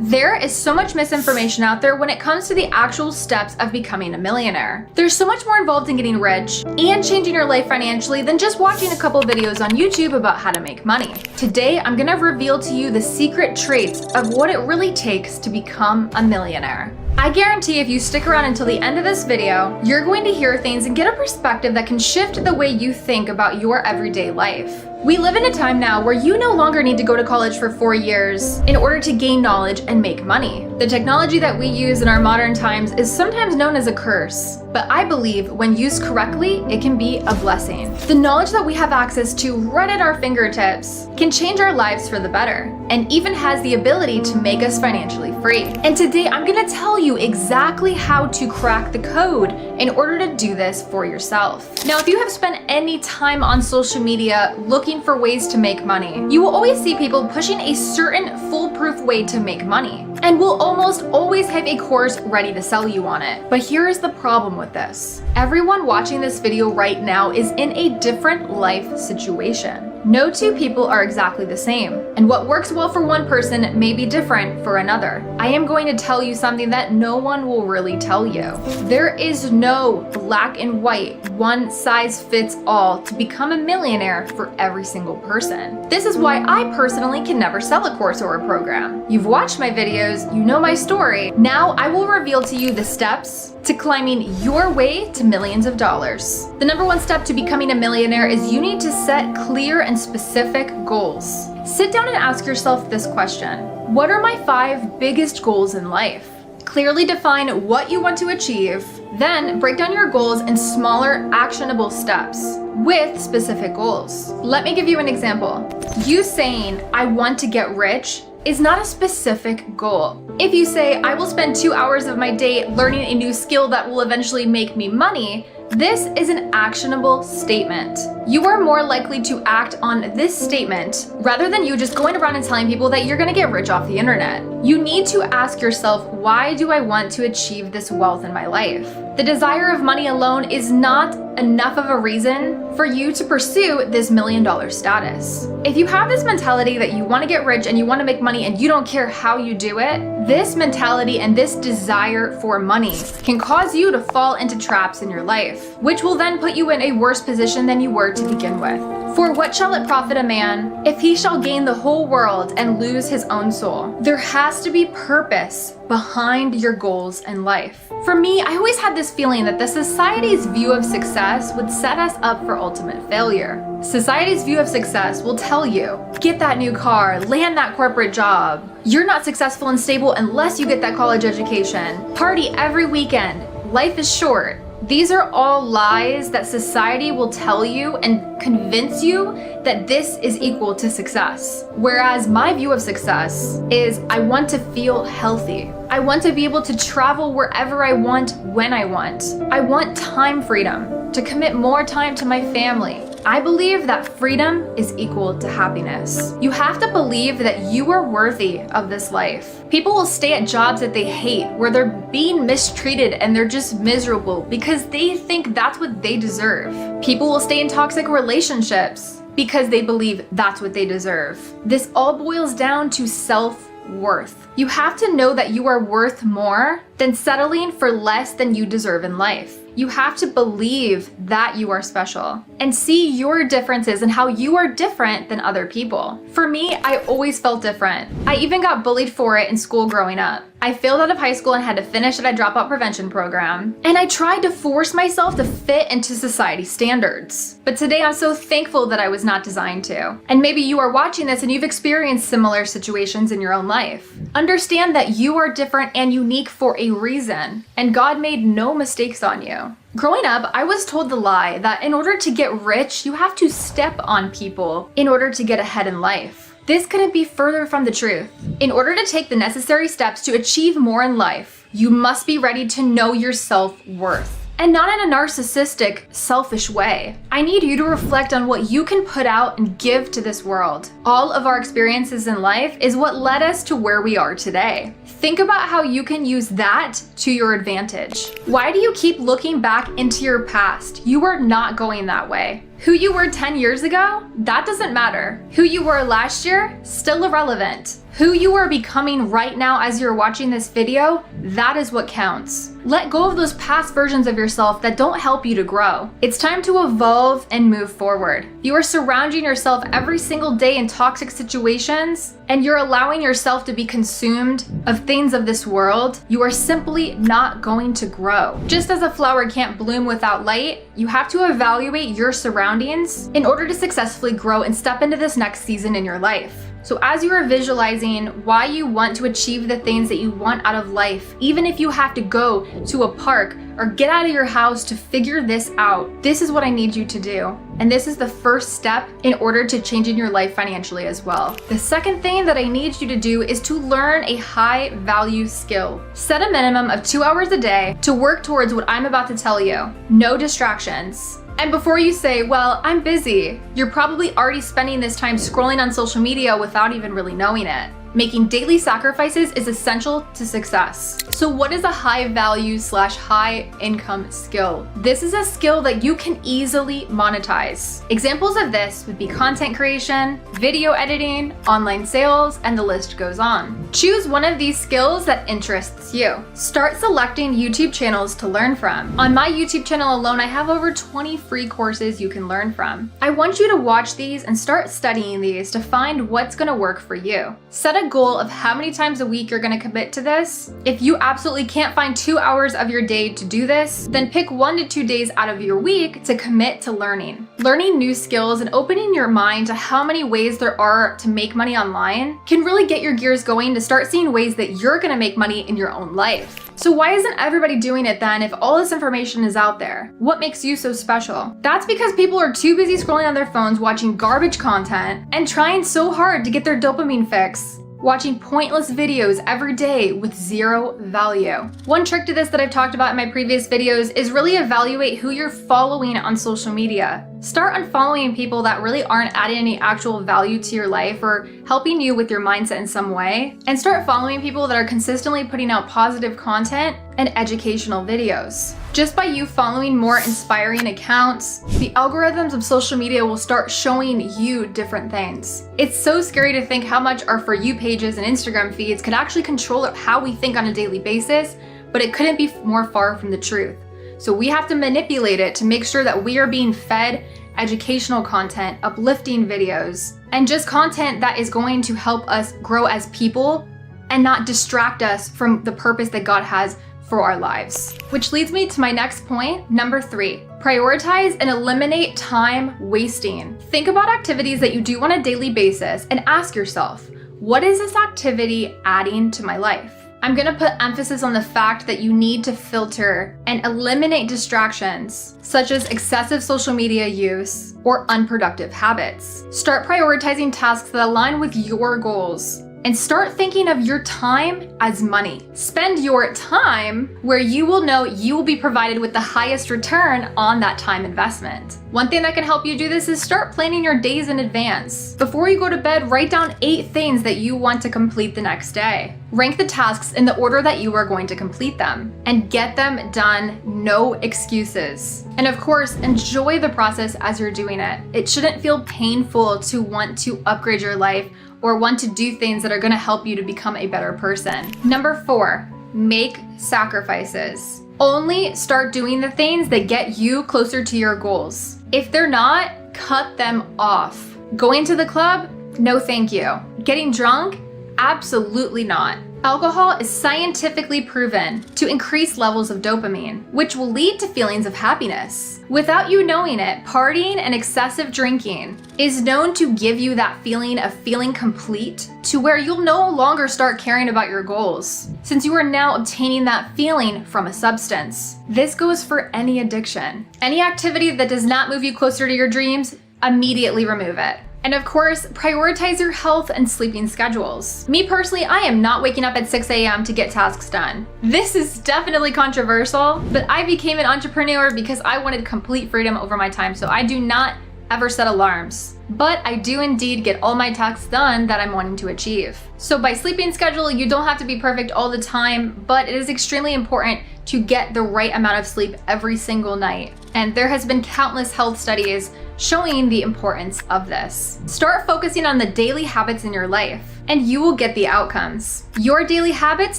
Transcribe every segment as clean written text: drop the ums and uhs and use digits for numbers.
There is so much misinformation out there when it comes to the actual steps of becoming a millionaire. There's so much more involved in getting rich and changing your life financially than just watching a couple videos on YouTube about how to make money. Today, I'm gonna reveal to you the secret traits of what it really takes to become a millionaire. I guarantee if you stick around until the end of this video, you're going to hear things and get a perspective that can shift the way you think about your everyday life. We live in a time now where you no longer need to go to college for 4 years in order to gain knowledge and make money. The technology that we use in our modern times is sometimes known as a curse, but I believe when used correctly, it can be a blessing. The knowledge that we have access to right at our fingertips can change our lives for the better, and even has the ability to make us financially free. And today I'm gonna tell you exactly how to crack the code in order to do this for yourself. Now, if you have spent any time on social media looking for ways to make money, you will always see people pushing a certain foolproof way to make money, and will almost always have a course ready to sell you on it. But here is the problem with this. Everyone watching this video right now is in a different life situation. No two people are exactly the same, and what works well for one person may be different for another. I am going to tell you something that no one will really tell you. There is no black and white, one size fits all to become a millionaire for every single person. This is why I personally can never sell a course or a program. You've watched my videos, you know my story. Now I will reveal to you the steps to climbing your way to millions of dollars. The number one step to becoming a millionaire is you need to set clear and specific goals. Sit down and ask yourself this question: what are my 5 biggest goals in life? Clearly define what you want to achieve, then break down your goals in smaller, actionable steps with specific goals. Let me give you an example. You saying, "I want to get rich," is not a specific goal. If you say, "I will spend 2 hours of my day learning a new skill that will eventually make me money," this is an actionable statement. You are more likely to act on this statement rather than you just going around and telling people that you're gonna get rich off the internet. You need to ask yourself, why do I want to achieve this wealth in my life? The desire of money alone is not enough of a reason for you to pursue this $1 million status. If you have this mentality that you want to get rich and you want to make money and you don't care how you do it, this mentality and this desire for money can cause you to fall into traps in your life, which will then put you in a worse position than you were to begin with. For what shall it profit a man if he shall gain the whole world and lose his own soul? There has to be purpose behind your goals in life. For me, I always had this feeling that the society's view of success would set us up for ultimate failure. Society's view of success will tell you, get that new car, land that corporate job. You're not successful and stable unless you get that college education. Party every weekend. Life is short. These are all lies that society will tell you and convince you that this is equal to success. Whereas my view of success is I want to feel healthy. I want to be able to travel wherever I want, when I want. I want time freedom, to commit more time to my family. I believe that freedom is equal to happiness. You have to believe that you are worthy of this life. People will stay at jobs that they hate, where they're being mistreated and they're just miserable because they think that's what they deserve. People will stay in toxic relationships because they believe that's what they deserve. This all boils down to self-worth. You have to know that you are worth more than settling for less than you deserve in life. You have to believe that you are special and see your differences and how you are different than other people. For me, I always felt different. I even got bullied for it in school growing up. I failed out of high school and had to finish at a dropout prevention program. And I tried to force myself to fit into society standards. But today I'm so thankful that I was not designed to. And maybe you are watching this and you've experienced similar situations in your own life. Understand that you are different and unique for a reason, and God made no mistakes on you. Growing up, I was told the lie that in order to get rich, you have to step on people in order to get ahead in life. This couldn't be further from the truth. In order to take the necessary steps to achieve more in life, you must be ready to know your self-worth. And not in a narcissistic, selfish way. I need you to reflect on what you can put out and give to this world. All of our experiences in life is what led us to where we are today. Think about how you can use that to your advantage. Why do you keep looking back into your past? You are not going that way. Who you were 10 years ago, that doesn't matter. Who you were last year, still irrelevant. Who you are becoming right now as you're watching this video, that is what counts. Let go of those past versions of yourself that don't help you to grow. It's time to evolve and move forward. You are surrounding yourself every single day in toxic situations, and you're allowing yourself to be consumed of things of this world. You are simply not going to grow. Just as a flower can't bloom without light, you have to evaluate your surroundings in order to successfully grow and step into this next season in your life. So as you are visualizing why you want to achieve the things that you want out of life, even if you have to go to a park or get out of your house to figure this out, this is what I need you to do. And this is the first step in order to changing your life financially as well. The second thing that I need you to do is to learn a high value skill. Set a minimum of 2 hours a day to work towards what I'm about to tell you. No distractions. And before you say, well, I'm busy, you're probably already spending this time scrolling on social media without even really knowing it. Making daily sacrifices is essential to success. So what is a high value / high income skill? This is a skill that you can easily monetize. Examples of this would be content creation, video editing, online sales, and the list goes on. Choose one of these skills that interests you. Start selecting YouTube channels to learn from. On my YouTube channel alone, I have over 20 free courses you can learn from. I want you to watch these and start studying these to find what's gonna work for you. Set a goal of how many times a week you're gonna commit to this. If you absolutely can't find 2 hours of your day to do this, then pick 1 to 2 days out of your week to commit to learning. Learning new skills and opening your mind to how many ways there are to make money online can really get your gears going to start seeing ways that you're gonna make money in your own life. So why isn't everybody doing it then if all this information is out there? What makes you so special? That's because people are too busy scrolling on their phones watching garbage content and trying so hard to get their dopamine fix, watching pointless videos every day with zero value. One trick to this that I've talked about in my previous videos is really evaluate who you're following on social media. Start unfollowing people that really aren't adding any actual value to your life or helping you with your mindset in some way, and start following people that are consistently putting out positive content and educational videos. Just by you following more inspiring accounts, the algorithms of social media will start showing you different things. It's so scary to think how much our For You pages and Instagram feeds could actually control how we think on a daily basis, but it couldn't be more far from the truth. So we have to manipulate it to make sure that we are being fed educational content, uplifting videos, and just content that is going to help us grow as people and not distract us from the purpose that God has for our lives. Which leads me to my next point, number 3. Prioritize and eliminate time wasting. Think about activities that you do on a daily basis and ask yourself, what is this activity adding to my life? I'm gonna put emphasis on the fact that you need to filter and eliminate distractions, such as excessive social media use or unproductive habits. Start prioritizing tasks that align with your goals. And start thinking of your time as money. Spend your time where you will know you will be provided with the highest return on that time investment. One thing that can help you do this is start planning your days in advance. Before you go to bed, write down 8 things that you want to complete the next day. Rank the tasks in the order that you are going to complete them and get them done, no excuses. And of course, enjoy the process as you're doing it. It shouldn't feel painful to want to upgrade your life or want to do things that are gonna help you to become a better person. Number 4, make sacrifices. Only start doing the things that get you closer to your goals. If they're not, cut them off. Going to the club? No thank you. Getting drunk? Absolutely not. Alcohol is scientifically proven to increase levels of dopamine, which will lead to feelings of happiness. Without you knowing it, partying and excessive drinking is known to give you that feeling of feeling complete to where you'll no longer start caring about your goals, since you are now obtaining that feeling from a substance. This goes for any addiction. Any activity that does not move you closer to your dreams, immediately remove it. And of course, prioritize your health and sleeping schedules. Me personally, I am not waking up at 6 a.m. to get tasks done. This is definitely controversial, but I became an entrepreneur because I wanted complete freedom over my time, so I do not ever set alarms. But I do indeed get all my tasks done that I'm wanting to achieve. So by sleeping schedule, you don't have to be perfect all the time, but it is extremely important to get the right amount of sleep every single night. And there has been countless health studies showing the importance of this. Start focusing on the daily habits in your life, and you will get the outcomes. Your daily habits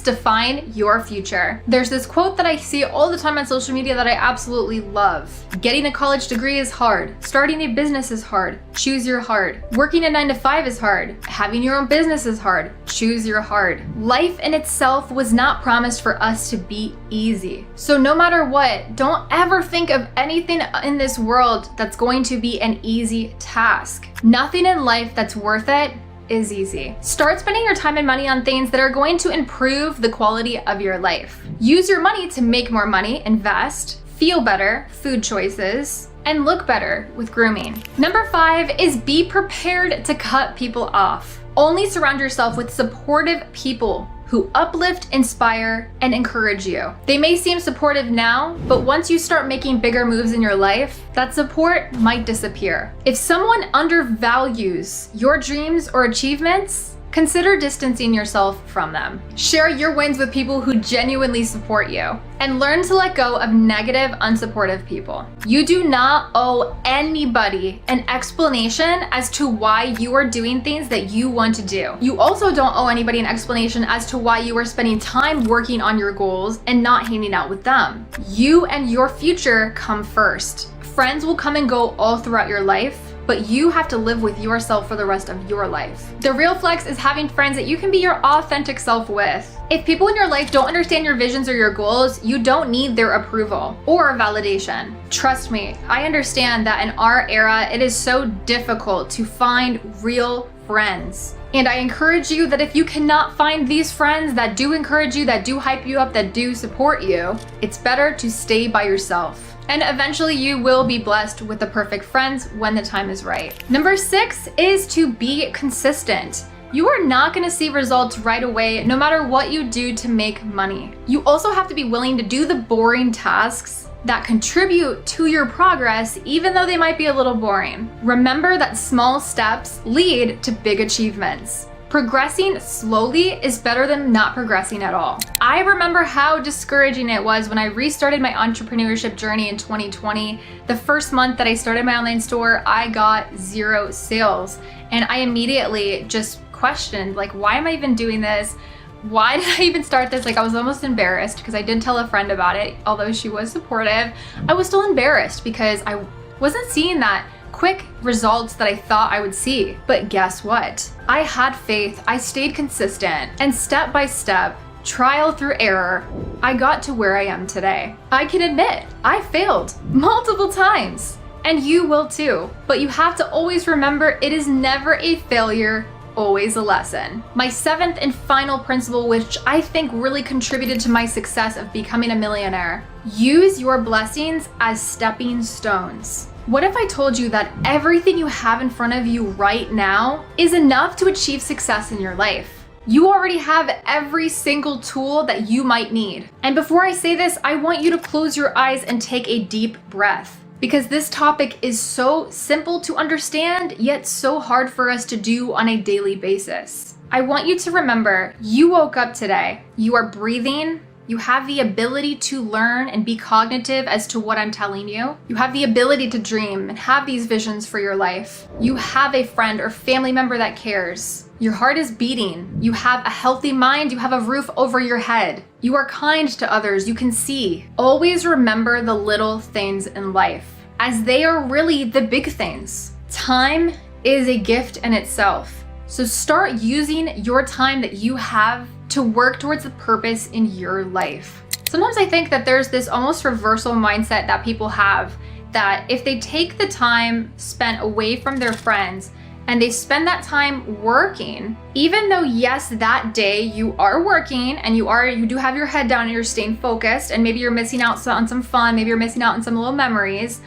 define your future. There's this quote that I see all the time on social media that I absolutely love. Getting a college degree is hard. Starting a business is hard. Choose your hard. Working a 9-to-5 is hard. Having your own business is hard. Choose your hard. Life in itself was not promised for us to be easy. So no matter what, don't ever think of anything in this world that's going to be an easy task. Nothing in life that's worth it is easy. Start spending your time and money on things that are going to improve the quality of your life. Use your money to make more money, invest, feel better, food choices, and look better with grooming. Number 5 is be prepared to cut people off. Only surround yourself with supportive people who uplift, inspire, and encourage you. They may seem supportive now, but once you start making bigger moves in your life, that support might disappear. If someone undervalues your dreams or achievements, consider distancing yourself from them. Share your wins with people who genuinely support you, and learn to let go of negative, unsupportive people. You do not owe anybody an explanation as to why you are doing things that you want to do. You also don't owe anybody an explanation as to why you are spending time working on your goals and not hanging out with them. You and your future come first. Friends will come and go all throughout your life, but you have to live with yourself for the rest of your life. The real flex is having friends that you can be your authentic self with. If people in your life don't understand your visions or your goals, you don't need their approval or validation. Trust me, I understand that in our era, it is so difficult to find real friends. And I encourage you that if you cannot find these friends that do encourage you, that do hype you up, that do support you, it's better to stay by yourself. And eventually you will be blessed with the perfect friends when the time is right. Number 6 is to be consistent. You are not going to see results right away, no matter what you do to make money. You also have to be willing to do the boring tasks that contribute to your progress, even though they might be a little boring. Remember that small steps lead to big achievements. Progressing slowly is better than not progressing at all. I remember how discouraging it was when I restarted my entrepreneurship journey in 2020. The first month that I started my online store, I got 0 sales. And I immediately just questioned, like, why am I even doing this? Why did I even start this? Like, I was almost embarrassed because I did tell a friend about it. Although she was supportive, I was still embarrassed because I wasn't seeing that quick results that I thought I would see. But guess what? I had faith, I stayed consistent, and step by step, trial through error, I got to where I am today. I can admit, I failed multiple times, and you will too. But you have to always remember, it is never a failure, always a lesson. My 7th and final principle, which I think really contributed to my success of becoming a millionaire: use your blessings as stepping stones. What if I told you that everything you have in front of you right now is enough to achieve success in your life? You already have every single tool that you might need. And before I say this, I want you to close your eyes and take a deep breath, because this topic is so simple to understand, yet so hard for us to do on a daily basis. I want you to remember, you woke up today, you are breathing, you have the ability to learn and be cognitive as to what I'm telling you. You have the ability to dream and have these visions for your life. You have a friend or family member that cares. Your heart is beating. You have a healthy mind. You have a roof over your head. You are kind to others. You can see. Always remember the little things in life, as they are really the big things. Time is a gift in itself. So start using your time that you have to work towards the purpose in your life. Sometimes I think that there's this almost reversal mindset that people have, that if they take the time spent away from their friends and they spend that time working, even though yes, that day you are working and you do have your head down and you're staying focused, and maybe you're missing out on some fun, maybe you're missing out on some little memories,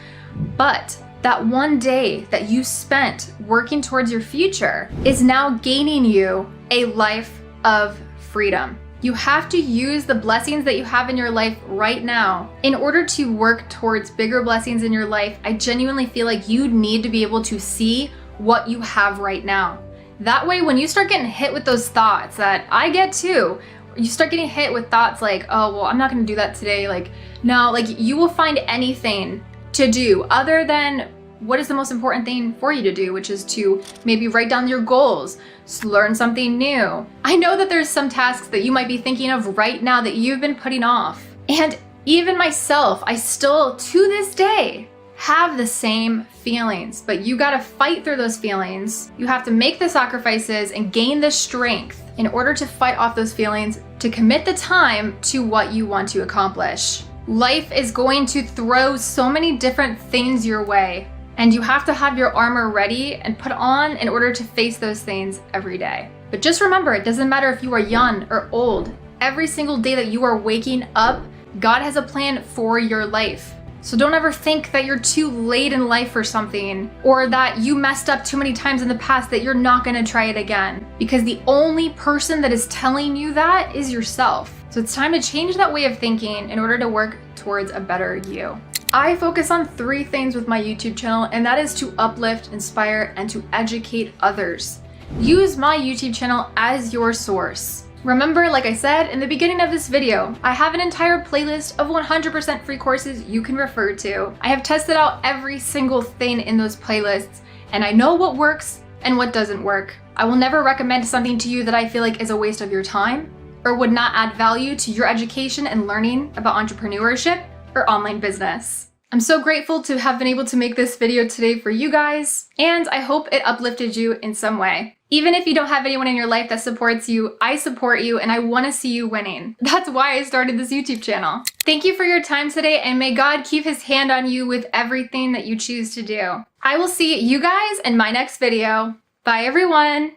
but that one day that you spent working towards your future is now gaining you a life of freedom. You have to use the blessings that you have in your life right now in order to work towards bigger blessings in your life. I genuinely feel like you need to be able to see what you have right now. That way, when you start getting hit with those thoughts that I get too, you start getting hit with thoughts like, oh, well, I'm not going to do that today. Like, no, like, you will find anything to do other than what is the most important thing for you to do, which is to maybe write down your goals, learn something new. I know that there's some tasks that you might be thinking of right now that you've been putting off. And even myself, I still, to this day, have the same feelings, but you gotta fight through those feelings. You have to make the sacrifices and gain the strength in order to fight off those feelings, to commit the time to what you want to accomplish. Life is going to throw so many different things your way, and you have to have your armor ready and put on in order to face those things every day. But just remember, it doesn't matter if you are young or old. Every single day that you are waking up, God has a plan for your life. So don't ever think that you're too late in life for something, or that you messed up too many times in the past that you're not gonna try it again. Because the only person that is telling you that is yourself. So it's time to change that way of thinking in order to work towards a better you. I focus on 3 things with my YouTube channel, and that is to uplift, inspire, and to educate others. Use my YouTube channel as your source. Remember, like I said in the beginning of this video, I have an entire playlist of 100% free courses you can refer to. I have tested out every single thing in those playlists, and I know what works and what doesn't work. I will never recommend something to you that I feel like is a waste of your time or would not add value to your education and learning about entrepreneurship or online business. I'm so grateful to have been able to make this video today for you guys, and I hope it uplifted you in some way. Even if you don't have anyone in your life that supports you, I support you and I want to see you winning. That's why I started this YouTube channel. Thank you for your time today, and may God keep his hand on you with everything that you choose to do. I will see you guys in my next video. Bye everyone.